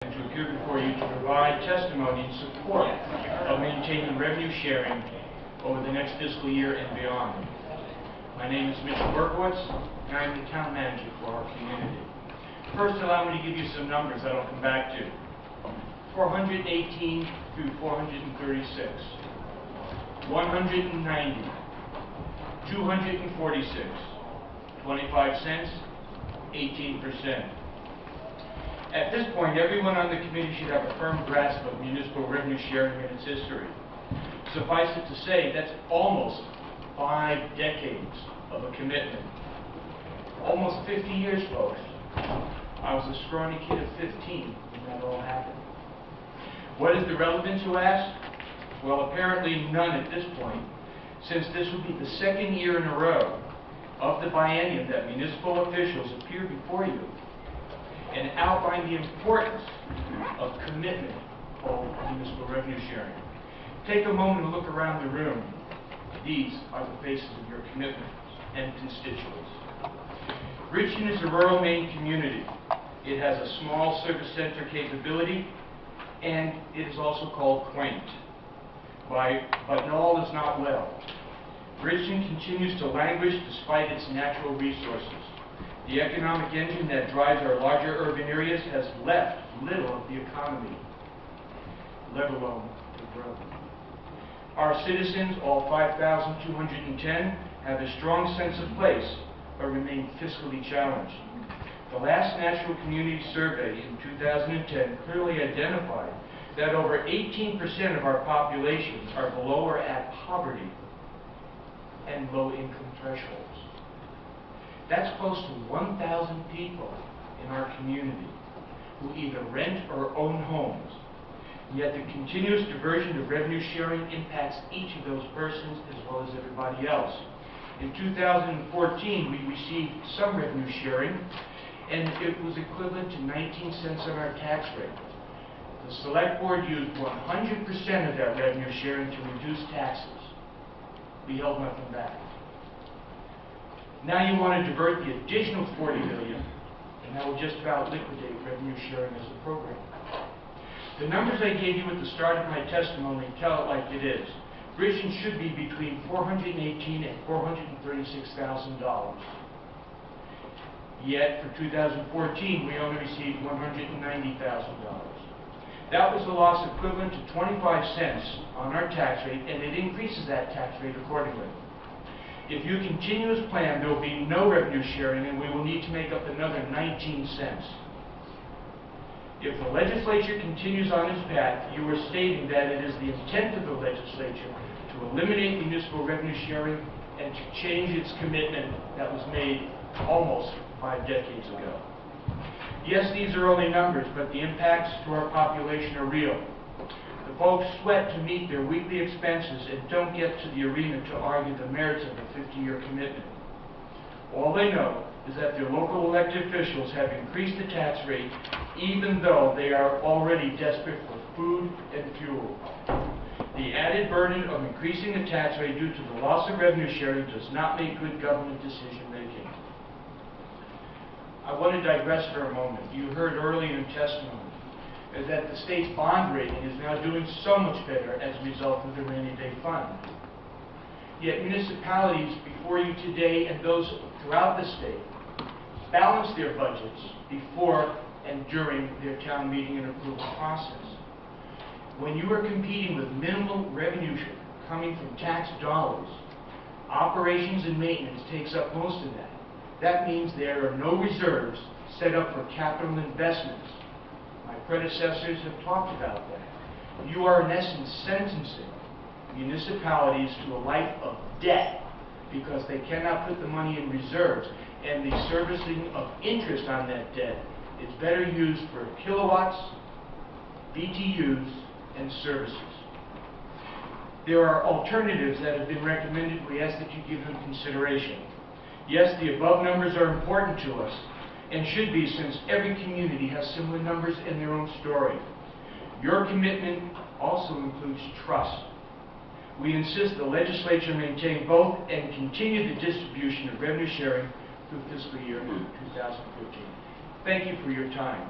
To appear before you to provide testimony in support of maintaining revenue sharing over the next fiscal year and beyond. My name is Mitchell Berkowitz, and I'm the town manager for our community. First, allow me to give you some numbers that I'll come back to. 418 through 436, 190, 246, 25 cents, 18%. At this point, everyone on the committee should have a firm grasp of municipal revenue sharing and its history. Suffice it to say, that's almost 5 decades of a commitment. Almost 50 years, folks. I was a scrawny kid of 15 when that all happened. What is the relevance, you ask? Well, apparently none at this point, since this will be the second year in a row of the biennium that municipal officials appear before you and outline the importance of commitment of municipal revenue sharing. Take a moment and look around the room. These are the faces of your commitments and constituents. Bridgeton is a rural Maine community. It has a small service center capability, and it is also called quaint. But all is not well. Bridgeton continues to languish despite its natural resources. The economic engine that drives our larger urban areas has left little of the economy, let alone the growth. Our citizens, all 5,210, have a strong sense of place, but remain fiscally challenged. The last National Community Survey in 2010 clearly identified that over 18% of our population are below or at poverty and low-income thresholds. That's close to 1,000 people in our community who either rent or own homes. Yet the continuous diversion of revenue sharing impacts each of those persons as well as everybody else. In 2014, we received some revenue sharing, and it was equivalent to 19 cents on our tax rate. The Select Board used 100% of that revenue sharing to reduce taxes. We held nothing back. Now you want to divert the additional $40 million, and that will just about liquidate revenue sharing as a program. The numbers I gave you at the start of my testimony tell it like it is. Bridgeton should be between $418,000 and $436,000. Yet for 2014, we only received $190,000. That was a loss equivalent to 25 cents on our tax rate, and it increases that tax rate accordingly. If you continue as planned, there will be no revenue sharing, and we will need to make up another 19 cents. If the legislature continues on its path, you are stating that it is the intent of the legislature to eliminate municipal revenue sharing and to change its commitment that was made almost 5 decades ago. Yes, these are only numbers, but the impacts to our population are real. The folks sweat to meet their weekly expenses and don't get to the arena to argue the merits of a 50-year commitment. All they know is that their local elected officials have increased the tax rate even though they are already desperate for food and fuel. The added burden of increasing the tax rate due to the loss of revenue sharing does not make good government decision making. I want to digress for a moment. You heard earlier in testimony that the state's bond rating is now doing so much better as a result of the rainy day fund. Yet municipalities before you today and those throughout the state balance their budgets before and during their town meeting and approval process. When you are competing with minimal revenue coming from tax dollars, operations and maintenance takes up most of that. That means there are no reserves set up for capital investments. My predecessors have talked about that. You are in essence sentencing municipalities to a life of debt because they cannot put the money in reserves, and the servicing of interest on that debt is better used for kilowatts, BTUs, and services. There are alternatives that have been recommended. We ask that you give them consideration. Yes, the above numbers are important to us, and should be, since every community has similar numbers in their own story. Your commitment also includes trust. We insist the legislature maintain both and continue the distribution of revenue sharing through fiscal year 2015. Thank you for your time.